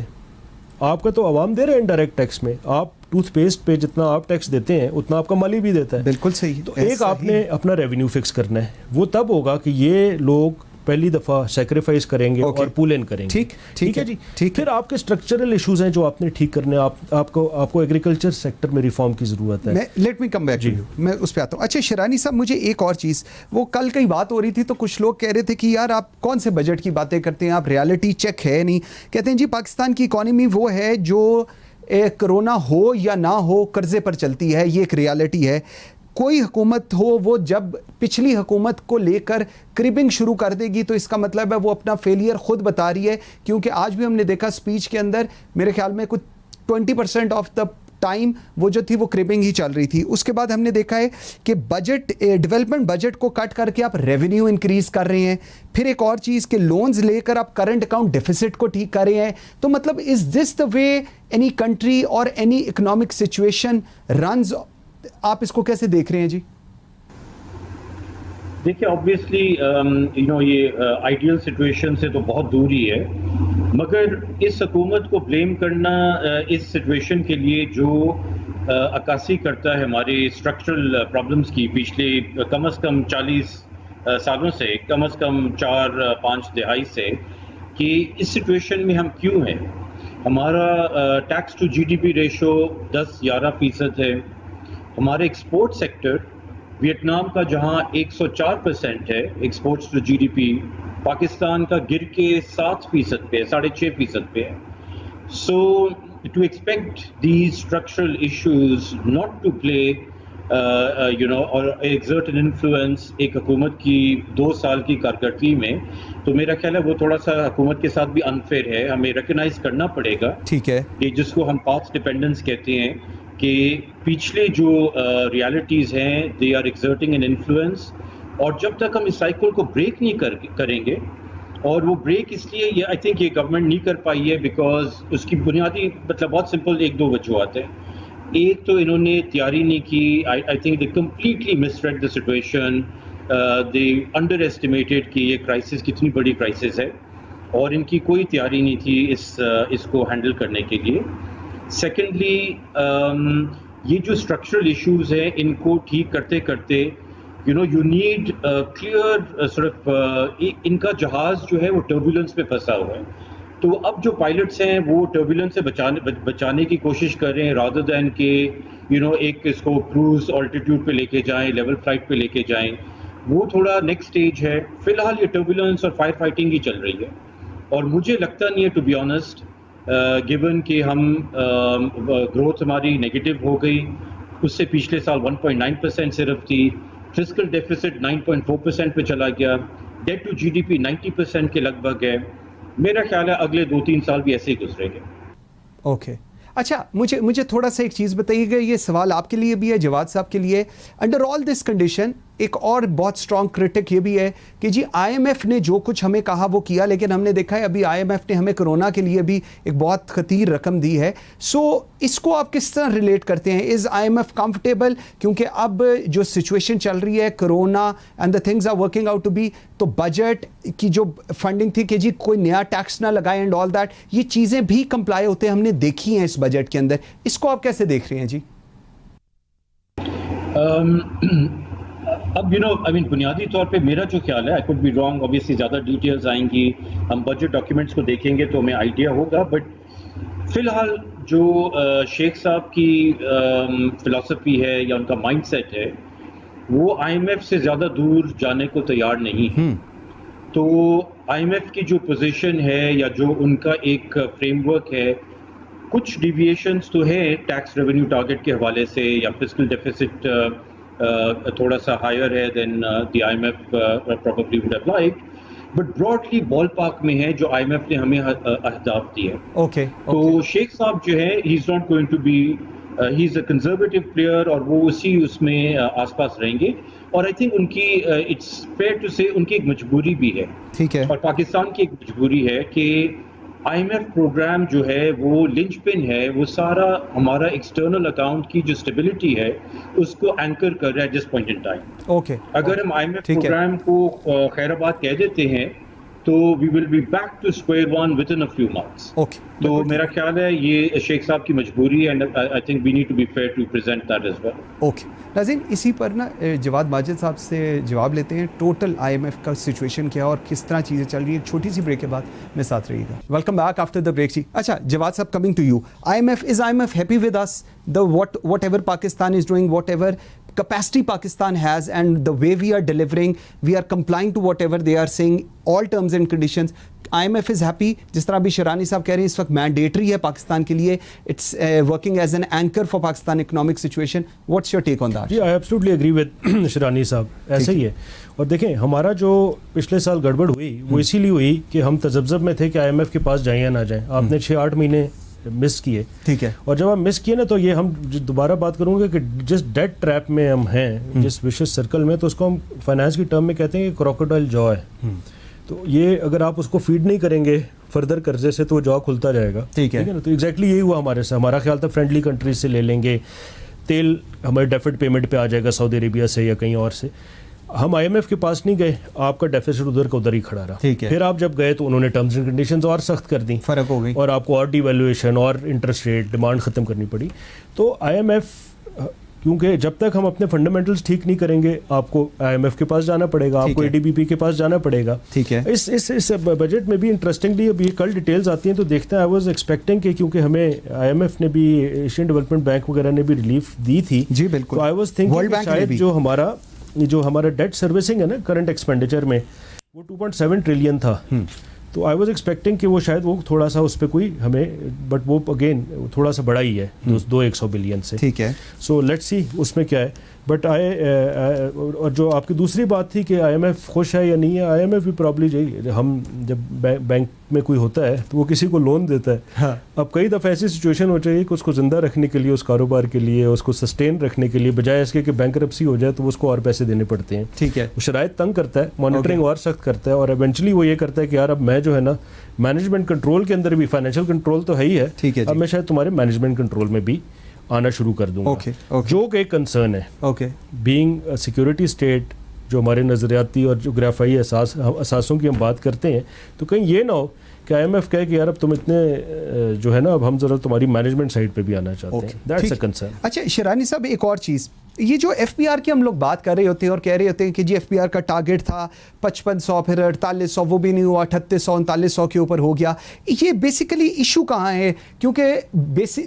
آپ کا تو عوام دے رہے ہیں انڈائریکٹ ٹیکس میں. آپ ٹوتھ پیسٹ پہ جتنا آپ ٹیکس دیتے ہیں اتنا آپ کا مالی بھی دیتا ہے. بالکل صحیح. تو ایک آپ نے اپنا ریونیو فکس کرنا ہے. وہ تب ہوگا کہ یہ لوگ پہلی دفعہ سیکریفائز کریں گے اور پول ان کریں گے. ٹھیک ہے جی. پھر آپ کے اسٹرکچرل ایشوز ہیں جو آپ نے ٹھیک کرنے. آپ کو ایگریکلچر سیکٹر میں ریفارم کی ضرورت ہے. Let me come back to you, میں اس پہ آتا ہوں. اچھا شیرانی صاحب، مجھے ایک اور چیز، وہ کل کئی بات ہو رہی تھی تو کچھ لوگ کہہ رہے تھے کہ یار آپ کون سے بجٹ کی باتیں کرتے ہیں، آپ ریالٹی چیک ہے نہیں. کہتے ہیں جی پاکستان کی اکانومی وہ ہے جو کرونا ہو یا نہ ہو قرضے پر چلتی ہے، یہ ایک ریالٹی ہے. کوئی حکومت ہو، وہ جب پچھلی حکومت کو لے کر کربنگ شروع کر دے گی تو اس کا مطلب ہے وہ اپنا فیلئر خود بتا رہی ہے. کیونکہ آج بھی ہم نے دیکھا اسپیچ کے اندر میرے خیال میں کچھ 20% آف دا ٹائم وہ جو تھی وہ کربنگ ہی چل رہی تھی. اس کے بعد ہم نے دیکھا ہے کہ بجٹ، ڈیولپمنٹ بجٹ کو کٹ کر کے آپ ریونیو انکریز کر رہے ہیں. پھر ایک اور چیز کہ لونز لے کر آپ کرنٹ اکاؤنٹ ڈیفیسٹ کو ٹھیک کر رہے ہیں. تو مطلب از دس دا وے اینی کنٹری اور اینی اکنامک سچویشن رنز؟ آپ اس کو کیسے دیکھ رہے ہیں جی؟ دیکھیں آبویسلی یہ آئیڈیل سچویشن سے تو بہت دور ہی ہے، مگر اس حکومت کو بلیم کرنا اس سچویشن کے لیے جو عکاسی کرتا ہے ہمارے اسٹرکچرل پرابلمس کی پچھلے کم از کم 40 سالوں سے، کم از کم 4-5 دہائی سے، کہ اس سچویشن میں ہم کیوں ہیں. ہمارا tax to G D P ratio 10-11% ہے. ہمارے ایکسپورٹ سیکٹر ویتنام کا جہاں 104% ہے exports to G D P, Pakistan کا گر کے 7% پہ، 6.5% پہ ہے. So to expect these structural issues not to play or exert an influence ایک حکومت کی 2 سال کی کارکردگی میں، تو میرا خیال ہے وہ تھوڑا سا حکومت کے ساتھ بھی انفیئر ہے. ہمیں ریکگنائز کرنا پڑے گا، ٹھیک ہے، کہ جس کو ہم پاس ڈپینڈنس کہتے ہیں، کہ پچھلے جو ریالٹیز ہیں they are exerting an influence. اور جب تک ہم اس سائیکل کو بریک نہیں کریں گے، اور وہ بریک اس لیے آئی تھنک یہ گورنمنٹ نہیں کر پائی ہے بیکاز اس کی بنیادی مطلب بہت سمپل 1-2 وجوہات ہیں. ایک تو انہوں نے تیاری نہیں کی. I think they completely miss read the situation. They under estimated کہ یہ کرائسس کتنی بڑی کرائسس ہے، اور ان کی کوئی تیاری نہیں تھی اس کو ہینڈل کرنے کے لیے. سیکنڈلی یہ جو اسٹرکچرل ایشوز ہیں ان کو ٹھیک کرتے کرتے یو نیڈ کلیئر صرف ان کا جہاز جو ہے وہ ٹربولنس پہ پھنسا ہوا ہے. تو اب جو پائلٹس ہیں وہ ٹربولنس سے بچانے کی کوشش کر رہے ہیں رادر دین کہ ایک اس کو کروز آلٹیٹیوڈ پہ لے کے جائیں، لیول فلائٹ پہ لے کے جائیں. وہ تھوڑا نیکسٹ اسٹیج ہے. فی الحال یہ ٹربولنس اور فائر فائٹنگ ہی چل رہی ہے، اور مجھے لگتا نہیں ہے ٹو بی آنیسٹ گیون کہ ہم گروتھ ہماری نیگیٹو ہو گئی. اس سے پچھلے سال 1.9% صرف تھی. فسکل ڈیفیسٹ 9.4% پہ چلا گیا. Debt to G D P 90% کے لگ بھگ ہے. میرا خیال ہے اگلے 2-3 سال بھی ایسے ہی گزریں گے. اوکے. اچھا مجھے تھوڑا سا ایک چیز بتائیے گا، یہ سوال آپ کے لیے بھی ہے، جواد صاحب کے لیے. انڈر آل دس کنڈیشن ایک اور بہت اسٹرانگ کرٹک یہ بھی ہے کہ جی آئی ایم ایف نے جو کچھ ہمیں کہا وہ کیا، لیکن ہم نے دیکھا ہے ابھی آئی ایم ایف نے ہمیں کرونا کے لیے بھی ایک بہت خطیر رقم دی ہے. سو اس کو آپ کس طرح ریلیٹ کرتے ہیں؟ Is I M F comfortable? کیونکہ اب جو سچویشن چل رہی ہے corona and the things are working out to be, تو بجٹ کی جو فنڈنگ تھی کہ جی کوئی نیا ٹیکس نہ لگائے اینڈ آل دیٹ، یہ چیزیں بھی کمپلائی ہوتے ہیں ہم نے دیکھی ہیں اس بجٹ کے اندر. اس کو آپ کیسے دیکھ رہے ہیں جی؟ اب بنیادی طور پہ میرا جو خیال ہے, I could be wrong, obviously زیادہ ڈیٹیلز آئیں گی, ہم بجٹ ڈاکیومنٹس کو دیکھیں گے تو ہمیں آئیڈیا ہوگا, بٹ فی الحال جو شیخ صاحب کی فلسفی ہے یا ان کا مائنڈ سیٹ ہے وہ آئی ایم ایف سے زیادہ دور جانے کو تیار نہیں ہے. تو آئی ایم ایف کی جو پوزیشن ہے یا جو ان کا ایک فریم ورک ہے, کچھ ڈیویشنز تو ہے ٹیکس ریونیو ٹارگٹ کے حوالے سے, یا فسکل ڈیفیسٹ تھوڑا سا ہائر ہے then the I M F probably would have like, but broadly ball park میں ہے جو آئی ایم ایف نے ہمیں اہداف دیے. اوکے, تو شیخ صاحب جو ہے he is not going to be, he is a conservative player, اور وہ اس میں آس پاس رہیں گے. اور آئی تھنک ان کی اٹس فیئر ٹو سے ان کی ایک مجبوری بھی ہے, ٹھیک ہے, اور پاکستان کی ایک مجبوری ہے کہ آئی ایم ایف پروگرام جو ہے وہ لنچ پن ہے, وہ سارا ہمارا ایکسٹرنل اکاؤنٹ کی جو اسٹیبلٹی ہے اس کو اینکر کر رہا ہے جس پوائنٹ ان ٹائم. اوکے, اگر ہم آئی ایم ایف پروگرام کو خیر آباد کہہ دیتے ہیں تو we will be back to square one within a few months. تو میرا خیال ہے یہ شیخ صاحب کی مجبوری ہے, and I think we need to be fair to present that as well. Okay ناظرین, اسی پر نا جواد ماجد صاحب سے جواب لیتے ہیں, ٹوٹل آئی ایم ایف کا سچویشن کیا اور کس طرح چیزیں چل رہی ہیں. ایک چھوٹی سی بریک کے بعد میں ساتھ رہیے گا. Welcome back after the break. جی اچھا جواد صاحب, coming to you, I M F happy with us, the whatever Pakistan is doing, whatever capacity Pakistan has, and the way we are delivering, we are complying to whatever they are saying, all terms and conditions. IMF is happy. جس طرح ابھی شرانی صاحب کہہ رہے ہیں اس وقت mandatory ہے پاکستان کے لیے, it's working as an anchor for Pakistan economic situation. What's your take on that? جی I absolutely agree with Sherani صاحب, ایسا ہی ہے. اور دیکھیں ہمارا جو پچھلے سال گڑبڑ ہوئی وہ اسی لیے ہوئی کہ ہم تذبذب میں تھے کہ آئی ایم ایف کے پاس جائیں یا نہ جائیں. آپ نے 6-8 مہینے مس کیے, ٹھیک ہے, اور جب ہم مس کیے نا تو یہ ہم دوبارہ بات کروں گے کہ جس ڈیٹ ٹریپ میں ہم ہیں, جس وشیس سرکل میں, تو اس کو ہم فائنانس کی ٹرم میں کہتے ہیں کہ کروکوڈائل جا ہے. تو یہ اگر آپ اس کو فیڈ نہیں کریں گے فردر قرضے سے تو وہ جا کھلتا جائے گا, ٹھیک ہے نا. تو ایگزیکٹلی یہی ہوا ہمارے سے. ہمارا خیال تھا فرینڈلی کنٹریز سے لے لیں گے, تیل ہمارے ڈیفٹ پیمنٹ پہ آ جائے گا سعودی عربیہ سے یا کہیں اور سے. ہم آئی ایم ایف کے پاس نہیں گئے, آپ کا ڈیفیسٹ ادھر کا ادھر ہی کھڑا رہا. پھر آپ جب گئے تو انہوں نے ٹرمز اینڈ کنڈیشنز اور سخت کر دیں, فرق ہو گئی, اور آپ کو اور ڈی ویلویشن اور انٹرسٹ ریٹ ڈیمانڈ ختم کرنی پڑی. تو آئی ایم ایف, کیونکہ جب تک ہم اپنے فنڈامنٹلز ٹھیک نہیں کریں گے, آپ کو آئی ایم ایف کے پاس جانا پڑے گا, آپ کو اے ڈی بی پی کے پاس جانا پڑے گا. ٹھیک ہے, اس بجٹ میں بھی انٹرسٹنگلی ابھی کل ڈیٹیلز آتی ہیں تو دیکھتے ہیں. آئی واز ایکسپیکٹنگ کہ کیونکہ ہمیں آئی ایم ایف نے بھی, ایشین ڈیولپمنٹ بینک وغیرہ نے بھی ریلیف دی تھی. جی بالکل. تو آئی واز تھنکنگ شاید جو ہمارا ڈیٹ سروسنگ ہے نا کرنٹ ایکسپینڈیچر میں, وہ 2.7 ٹریلین تھا. تو آئی واز ایکسپیکٹنگ کہ وہ شاید وہ تھوڑا سا اس پہ کوئی ہمیں, بٹ وہ اگین تھوڑا سا بڑا ہی ہے 200 بلین سے. ٹھیک ہے, سو لیٹس سی اس میں کیا ہے. بٹ اور جو آپ کی دوسری بات تھی کہ آئی ایم ایف خوش ہے یا نہیں ہے, آئی ایم ایف بھی پرابلی جی, ہم جب بینک میں کوئی ہوتا ہے تو وہ کسی کو لون دیتا ہے. اب کئی دفعہ ایسی سچویشن ہو چاہیے کہ اس کو زندہ رکھنے کے لیے, اس کاروبار کے لیے, اس کو سسٹین رکھنے کے لیے, بجائے اس کے کہ بینکرپسی ہو جائے تو اس کو اور پیسے دینے پڑتے ہیں. ٹھیک ہے, وہ شرائط تنگ کرتا ہے, مانیٹرنگ اور سخت کرتا ہے, اور ایونچولی وہ یہ کرتا ہے کہ یار اب میں جو ہے نا مینجمنٹ کنٹرول کے اندر بھی, فائنینشیل کنٹرول تو ہے ہی ہے, ٹھیک ہے, اب میں شاید تمہارے مینجمنٹ کنٹرول میں بھی آنا شروع کر دوں گا, جو کہ ایک کنسرن ہے. اوکے, بینگ سیکورٹی اسٹیٹ, جو ہمارے نظریاتی اور جغرافیائی اثاثوں کی ہم بات کرتے ہیں, تو کہیں یہ نہ ہو کہ آئی ایم ایف کہے کہ یار اب تم اتنے جو ہے نا, اب ہم ذرا تمہاری مینجمنٹ سائڈ پہ بھی آنا چاہتے ہیں. That's a concern. اچھا شرانی صاحب, ایک اور چیز, یہ جو ایف پی آر کی ہم لوگ بات کر رہے ہوتے ہیں اور کہہ رہے ہوتے ہیں کہ جی ایف پی آر کا ٹارگٹ تھا 5500, پھر 4800, وہ بھی نہیں ہوا, 3800 3900 کے اوپر ہو گیا. یہ بیسیکلی ایشو کہاں ہے؟ کیونکہ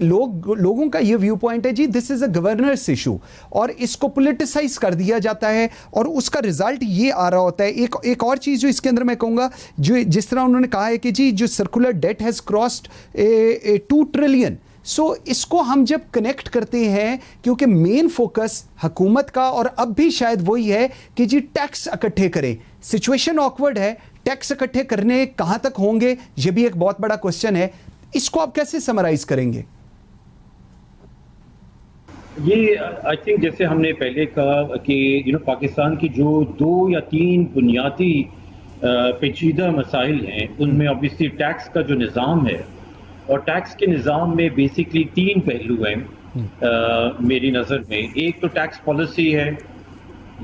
لوگوں کا یہ ویو پوائنٹ ہے جی this is a governors issue, اور اس کو پولیٹیسائز کر دیا جاتا ہے, اور اس کا رزلٹ یہ آ رہا ہوتا ہے. ایک اور چیز جو اس کے اندر میں کہوں گا, جو جس طرح انہوں نے کہا ہے کہ جی جو circular debt has crossed 2 trillion. So اس کو ہم جب کنیکٹ کرتے ہیں, کیونکہ مین فوکس حکومت کا اور اب بھی شاید وہی ہے کہ جی ٹیکس اکٹھے کریں. سچویشن آکورڈ ہے, ٹیکس اکٹھے کرنے کہاں تک ہوں گے, یہ بھی ایک بہت بڑا کوشچن ہے. اس کو آپ کیسے سمرائز کریں گے؟ یہ آئی تھنک جیسے ہم نے پہلے کہا کہ پاکستان کی جو 2 یا 3 بنیادی پیچیدہ مسائل ہیں, ان میں obviously ٹیکس کا جو نظام ہے, اور ٹیکس کے نظام میں بیسکلی 3 پہلو ہیں میری نظر میں. ایک تو ٹیکس پالیسی ہے,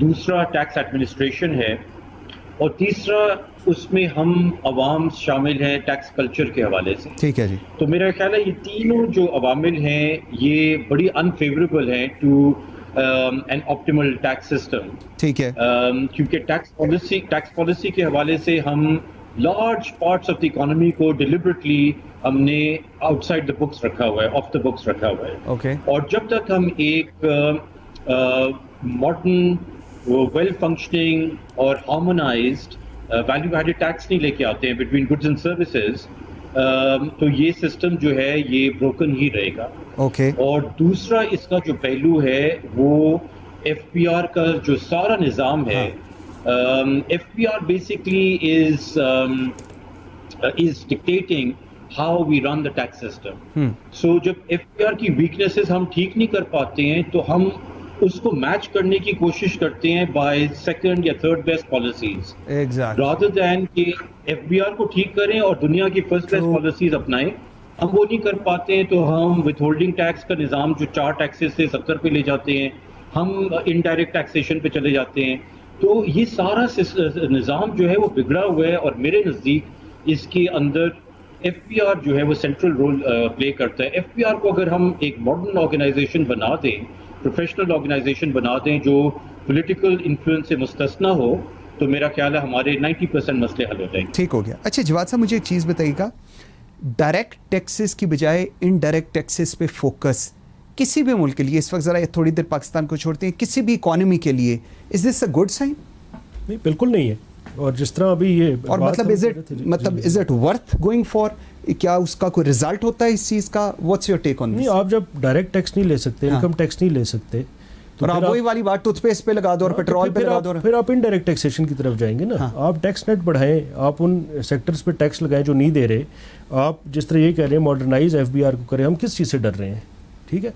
دوسرا ٹیکس ایڈمنسٹریشن ہے, اور تیسرا اس میں ہم عوام شامل ہیں ٹیکس کلچر کے حوالے سے. ٹھیک ہے جی. تو میرا خیال ہے یہ تینوں جو عوامل ہیں یہ بڑی انفیوریبل ہیں to an optimal tax system. ٹھیک ہے. کیونکہ ٹیکس پالیسی کے حوالے سے ہم large parts of the economy کو ڈیلیبریٹلی ہم نے آؤٹ سائڈ دا بکس رکھا ہوا ہے, آف دا بکس رکھا ہوا ہے. اوکے. اور جب تک ہم ایک ماڈرن ویل فنکشننگ اور ہارمونائزڈ ویلیو ایڈڈ ٹیکس نہیں لے کے آتے ہیں بٹوین گڈز اینڈ سروسز, تو یہ سسٹم جو ہے یہ بروکن ہی رہے گا. اوکے. اور دوسرا اس کا جو پہلو ہے وہ ایف پی آر کا جو سارا نظام ہے, F P R basically is dictating how we run the tax system. So جب ایف پی آر کی ویکنیسز ہم ٹھیک نہیں کر پاتے ہیں تو ہم اس کو میچ کرنے کی کوشش کرتے ہیں بائی سیکنڈ یا third best policies, rather than کہ ایف بی آر کو ٹھیک کریں اور دنیا کی فرسٹ بیسٹ پالیسیز اپنائیں. ہم وہ نہیں کر پاتے ہیں تو ہم وتھ ہولڈنگ ٹیکس کا نظام جو 4 ٹیکسز سے 70 پہ لے جاتے ہیں, ہم انڈائریکٹ ٹیکسیشن پہ چلے جاتے ہیں. تو یہ سارا نظام جو ہے وہ بگڑا ہوا ہے, اور میرے نزدیک اس کے اندر ایف پی آر جو ہے وہ سینٹرل رول پلے کرتا ہے. ایف پی آر کو اگر ہم ایک ماڈرن آرگنائزیشن بنا دیں, پروفیشنل آرگنائزیشن بنا دیں جو پولیٹیکل انفلوئنس سے مستثنا ہو, تو میرا خیال ہے ہمارے 90% مسئلے حل ہو جائیں گے. ٹھیک ہو گیا. اچھا جواد صاحب, مجھے ایک چیز بتائیے گا, ڈائریکٹ ٹیکسز کی بجائے انڈائریکٹ ٹیکسز پہ فوکس کسی بھی ملک کے لیے اس وقت, ذرا تھوڑی دیر پاکستان کو چھوڑتے ہیں, کسی بھی اکانومی کے لیے از دس اے گڈ سائن؟ نہیں, بالکل نہیں ہے. اور جس طرح ابھی یہ اور مطلب is it worth going for, کیا اس کا کوئی رزلٹ ہوتا ہے اس چیز کا؟ واٹس یور ٹیک آن دس؟ آپ جب ڈائریکٹ ٹیکس نہیں لے سکتے, انکم ٹیکس نہیں لے سکتے, اور آپ وہی والی بات ٹوتھ پیسٹ پہ لگا دو اور پیٹرول پہ لگا دو, پھر آپ انڈائریکٹ ٹیکسیشن کی طرف جائیں گے نا. آپ ٹیکس نیٹ بڑھائیں, آپ ان سیکٹرز پہ ٹیکس لگائیں جو نہیں دے رہے. آپ جس طرح یہ کہہ رہے ہیں ماڈرنائز ایف بی آر کو کریں, ہم کس چیز سے ڈر رہے ہیں؟ ٹھیک ہے,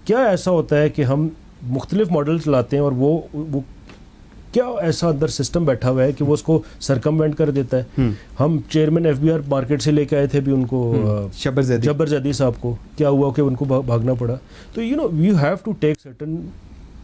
کیا ایسا ہوتا ہے کہ ہم مختلف ماڈل چلاتے ہیں اور وہ کیا ایسا اندر سسٹم بیٹھا ہوا ہے کہ وہ اس کو سرکموینٹ کر دیتا ہے؟ ہم chairman F B R market سے لے کے آئے تھے بھی ان کو, جبر زیدی صاحب کو, کیا ہوا کہ ان کو بھاگنا پڑا. تو you have to take certain,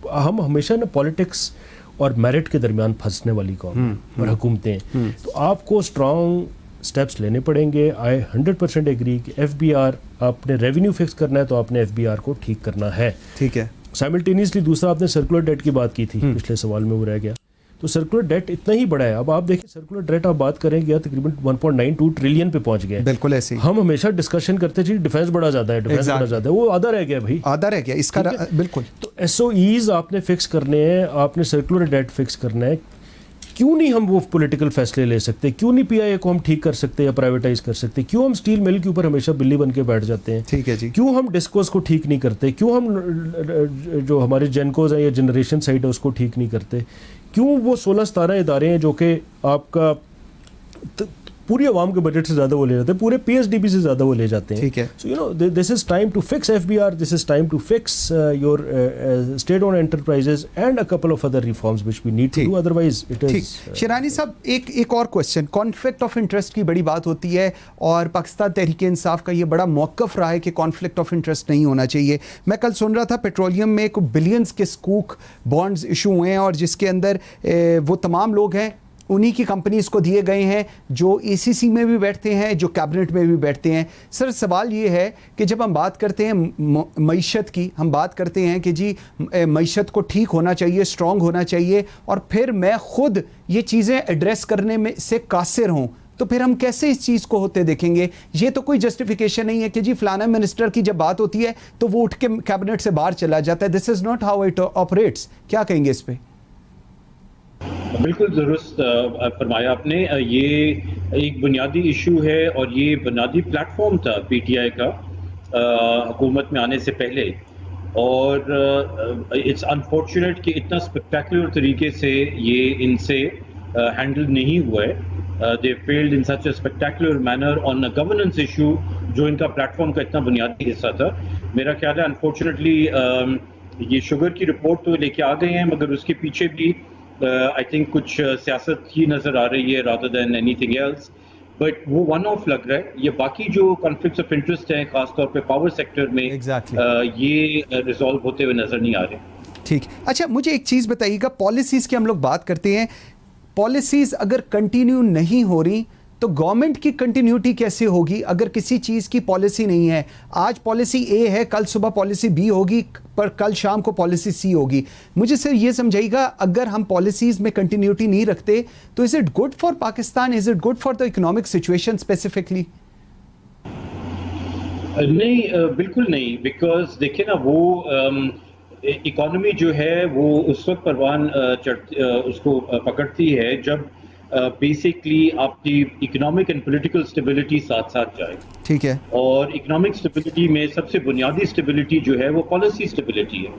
ہم ہمیشہ نا پالیٹکس اور میرٹ کے درمیان پھنسنے والی قوم اور حکومتیں ہیں. تو آپ کو اسٹرانگ اسٹیپس لینے پڑیں گے. آئی 100% ایگری کہ ایف بی آر, آپ نے ریونیو فکس کرنا ہے تو آپ نے ایف بی آر کو ٹھیک کرنا ہے. ٹھیک ہے. سائملٹینیسلی دوسرا آپ نے سرکولر ڈیٹ کی بات کی تھی, پچھلے سوال میں وہ رہ گیا. تو سرکولر ڈیٹ اتنا ہی بڑا ہے. اب آپ دیکھیں سرکولر ڈیٹ آپ بات کریں گے تقریباً 1.92 ٹریلین پہ پہنچ گیا. بالکل ایسے ہم ہمیشہ ڈسکشن کرتے تھے ڈیفینس بڑا زیادہ ہے, ڈیفینس بڑا زیادہ ہے, وہ آدھا رہ گیا بھائی, آدھا رہ گیا اس کا. بالکل. تو ایس او ایز آپ نے فکس کرنے ہیں, آپ نے سرکولر ڈیٹ فکس کرنا ہے. کیوں نہیں ہم وہ پولیٹیکل فیصلے لے سکتے؟ کیوں نہیں پی آئی اے کو ہم ٹھیک کر سکتے یا پرائیویٹائز کر سکتے؟ کیوں ہم اسٹیل مل کے اوپر ہمیشہ بلی بن کے بیٹھ جاتے ہیں؟ ٹھیک ہے جی. کیوں ہم ڈسکوز کو ٹھیک نہیں کرتے؟ کیوں ہم جو ہمارے جینکوز ہیں یا جنریشن سائٹ ہے اس کو ٹھیک نہیں کرتے؟ کیوں وہ 16-17 ادارے ہیں جو کہ آپ کا پوری عوام کے بجٹ سے زیادہ وہ لے جاتے ہیں, پورے پی ایس ڈی پی سے زیادہ وہ لے جاتے ہیں. ٹھیک ہے. So you know this is time to fix F B R, this is time to fix your state own enterprises and a couple of other reforms which we need to do, otherwise it is. Sherani صاحب, ایک اور question, conflict of interest کی بڑی بات ہوتی ہے اور پاکستان تحریک انصاف کا یہ بڑا موقف رہا ہے کہ کانفلکٹ آف انٹرسٹ نہیں ہونا چاہیے. میں کل سن رہا تھا پیٹرولیم میں بلینز کے سکوک بانڈز ایشو ہوئے ہیں اور جس کے اندر وہ تمام لوگ ہیں انہی کی کمپنیز کو دیے گئے ہیں جو اے سی سی میں بھی بیٹھتے ہیں, جو کیبنٹ میں بھی بیٹھتے ہیں. سر سوال یہ ہے کہ جب ہم بات کرتے ہیں معیشت کی, ہم بات کرتے ہیں کہ جی معیشت کو ٹھیک ہونا چاہیے, اسٹرانگ ہونا چاہیے, اور پھر میں خود یہ چیزیں ایڈریس کرنے میں سے قاصر ہوں, تو پھر ہم کیسے اس چیز کو ہوتے دیکھیں گے؟ یہ تو کوئی جسٹیفیکیشن نہیں ہے کہ جی فلانا منسٹر کی جب بات ہوتی ہے تو وہ اٹھ کے کیبنٹ سے باہر چلا جاتا ہے. This is not how it operates. کیا کہیں گے اس پہ؟ بالکل درست فرمایا آپ نے. یہ ایک بنیادی ایشو ہے اور یہ بنیادی پلیٹ فارم تھا پی ٹی آئی کا حکومت میں آنے سے پہلے, اور اٹس انفارچونیٹ کہ اتنا اسپیکٹیکولر طریقے سے یہ ان سے ہینڈل نہیں ہوا ہے. دے فیلڈ ان سچ اے اسپیکٹیکولر مینر آن اے گورننس ایشو جو ان کا پلیٹ فارم کا اتنا بنیادی حصہ تھا. میرا خیال ہے انفارچونیٹلی یہ شوگر کی رپورٹ تو لے کے آ گئے ہیں, مگر اس کے پیچھے بھی I think کچھ سیاست ہی نظر آ رہی ہے rather than anything else, but وہ ون آف لگ رہا ہے. یہ باقی جو conflicts of interest ہیں خاص طور پہ پاور سیکٹر میں یہ ریزالو ہوتے ہوئے نظر نہیں آ رہے. ٹھیک. اچھا مجھے ایک چیز بتائیے گا, پالیسیز کی ہم لوگ بات کرتے ہیں, پالیسیز اگر کنٹینیو نہیں ہو رہی تو گورنمنٹ کی کنٹینیوٹی کیسے ہوگی اگر کسی چیز کی پالیسی نہیں ہے؟ آج پالیسی اے ہے، کل صبح پالیسی بی ہوگی، پر کل شام کو پالیسی سی ہوگی. مجھے صرف یہ سمجھائیے گا اگر ہم پالیسیز میں کنٹینیوٹی نہیں رکھتے تو is it good for Pakistan, is it good for the economic situation specifically? نہیں، بالکل نہیں. بیکاز دیکھیں نا، وہ اکانومی جو ہے وہ اس وقت پروان اس کو پکڑتی ہے جب بیسکلی آپ کی اکنامک اینڈ پولیٹیکل اسٹیبلٹی ساتھ ساتھ جائے. ٹھیک ہے. اور اکنامک اسٹیبلٹی میں سب سے بنیادی اسٹیبلٹی جو ہے وہ پالیسی اسٹیبلٹی ہے.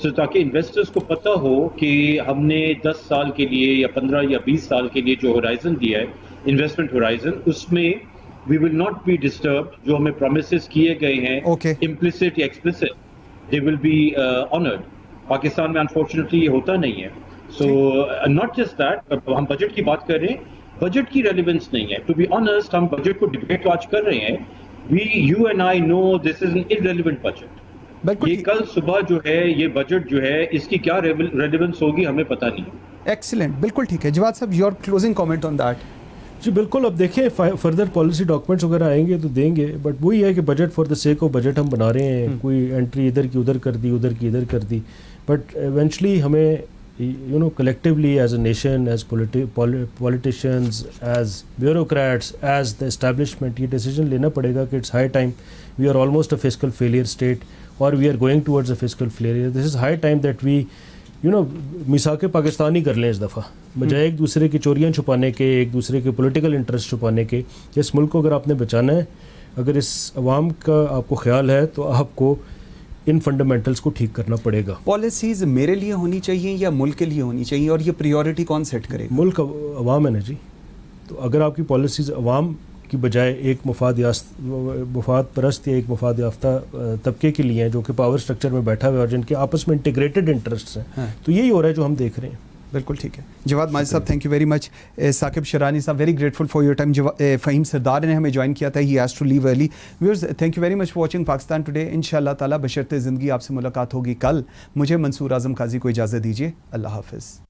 سو تاکہ انویسٹرز کو پتہ ہو کہ ہم نے 10 سال کے لیے یا 15 یا 20 سال کے لیے جو ہورائزن دیا ہے، انویسٹمنٹ ہورائزن، اس میں we will not be disturbed. جو ہمیں پرومسز کیے گئے ہیں implicit یا explicit they will be honored. Pakistan میں unfortunately یہ ہوتا نہیں ہے. So not just that، ہم بجٹ کی بات کر رہے ہیں، بجٹ کی ریلیونس نہیں ہے. To be honest، ہم بجٹ کو ڈبیٹ آج کر رہے ہیں. You and I know this is an irrelevant budget. یہ کل صبح جو ہے یہ بجٹ جو ہے اس کی کیا ریلیونس ہوگی ہمیں پتہ نہیں. ایکسلنٹ، بالکل ٹھیک ہے. جواد صاحب، your closing comment on that. جی بالکل. اب دیکھیں فردر پالیسی ڈاکومنٹس وغیرہ آئیں گے تو دیں گے، بٹ وہی ہے کہ budget for the sake of budget ہم بنا رہے ہیں. کوئی انٹری ادھر کی ادھر کر دی، ادھر کی ادھر کر دی، بٹ ایونچولی ہمیں collectively as a nation, as politicians, as bureaucrats, as the establishment یہ ڈیسیجن لینا پڑے گا کہ it's high time. We are almost a fiscal failure state اور we are going towards a fiscal failure. This is high time that we میثاق پاکستانی کر لیں اس دفعہ، بجائے ایک دوسرے کی چوریاں چھپانے کے، ایک دوسرے کے پولیٹیکل انٹرسٹ چھپانے کے. اس ملک کو اگر آپ نے بچانا ہے، اگر اس عوام کا آپ کو خیال ہے تو آپ کو ان فنڈامنٹلز کو ٹھیک کرنا پڑے گا. پالیسیز میرے لیے ہونی چاہیے یا ملک کے لیے ہونی چاہیے، اور یہ پریورٹی کون سیٹ کرے؟ ملک عوام ہے نا جی. تو اگر آپ کی پالیسیز عوام کی بجائے ایک مفاد پرست یا ایک مفاد یافتہ طبقے کے لیے ہیں جو کہ پاور سٹرکچر میں بیٹھا ہوا ہے اور جن کے آپس میں انٹیگریٹڈ انٹرسٹس ہیں، تو یہی ہو رہا ہے جو ہم دیکھ رہے ہیں. بالکل ٹھیک ہے. جواد ماجد صاحب، thank you very much. Saqib Sherani صاحب، very grateful for your time. Faheem Sardar نے ہمیں جوائن کیا تھا، he has to leave early. Viewers, thank you very much for watching Pakistan today. ان شاء اللہ تعالیٰ بشرط زندگی آپ سے ملاقات ہوگی کل. مجھے منصور اعظم قاضی کو اجازت دیجیے. اللہ حافظ.